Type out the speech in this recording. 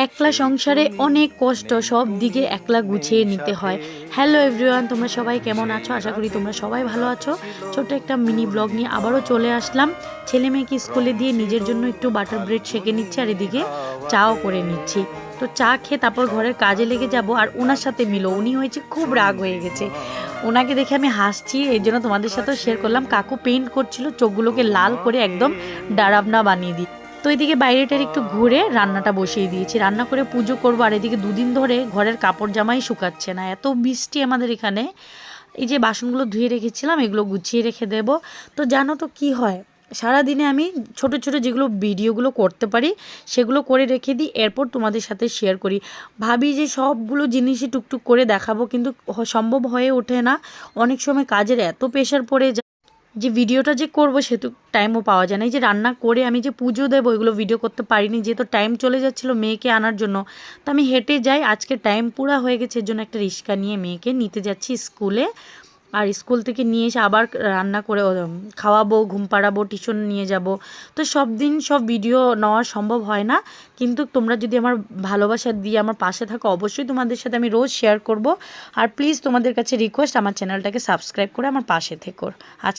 একলা সংসারে অনেক কষ্ট, সব দিকে একলা গুছিয়ে নিতে হয়। হ্যালো এভরিওয়ান, তোমরা সবাই কেমন আছো? আশা করি তোমরা সবাই ভালো আছো। ছোট্ট একটা মিনি ব্লগ নিয়ে আবারও চলে আসলাম। ছেলে মেয়েকে স্কুলে দিয়ে নিজের জন্য একটু বাটার ব্রেড সেঁকে নিচ্ছি, আর এদিকে চাও করে নিচ্ছি। তো চা খেয়ে তারপর ঘরের কাজে লেগে যাব। আর ওনার সাথে উনি হয়েছে খুব রাগ হয়ে গেছে। ওনাকে দেখে আমি হাসছি, এই জন্য তোমাদের সাথেও শেয়ার করলাম। কাকু পেইন্ট করছিল, চোখগুলোকে লাল করে একদম ডারাবনা বানিয়ে দিই। তো এদিকে বাইরেটার একটু ঘুরে রান্নাটা বসিয়ে দিয়েছি, রান্না করে পুজো করবো। আর এদিকে দুদিন ধরে ঘরের কাপড় জামাই শুকাচ্ছে না, এত বৃষ্টি আমাদের এখানে। এই যে বাসনগুলো ধুয়ে রেখেছিলাম, এগুলো গুছিয়ে রেখে দেব। তো জানো তো কি হয়, সারাদিনে আমি ছোট ছোট যেগুলো ভিডিওগুলো করতে পারি সেগুলো করে রেখে দিই, এরপর তোমাদের সাথে শেয়ার করি। ভাবি যে সবগুলো জিনিসই টুকটুক করে দেখাবো, কিন্তু সম্ভব হয়ে ওঠে না। অনেক সময় কাজের এত প্রেশার পড়ে যায় যে ভিডিওটা যে করবো সেহেতু টাইমও পাওয়া যায় না। এই যে রান্না করে আমি যে পুজো দেবো এগুলো ভিডিও করতে পারিনি, যেহেতু টাইম চলে যাচ্ছিলো মেয়েকে আনার জন্য। তো আমি হেঁটে যাই, আজকে টাইম পুরা হয়ে গেছে, এর জন্য একটা রিক্সা নিয়ে মেয়েকে নিতে যাচ্ছি স্কুলে। আর স্কুল থেকে নিয়ে এসে আবার রান্না করে খাওয়াবো, ঘুম পাড়াবো, টিউশন নিয়ে যাব। তো সব দিন সব ভিডিও নেওয়া সম্ভব হয় না, কিন্তু তোমরা যদি আমার ভালোবাসা দিয়ে আমার পাশে থাকো, অবশ্যই তোমাদের সাথে আমি রোজ শেয়ার করব। আর প্লিজ তোমাদের কাছে রিকোয়েস্ট, আমার চ্যানেলটাকে সাবস্ক্রাইব করে আমার পাশে থেকো। আজ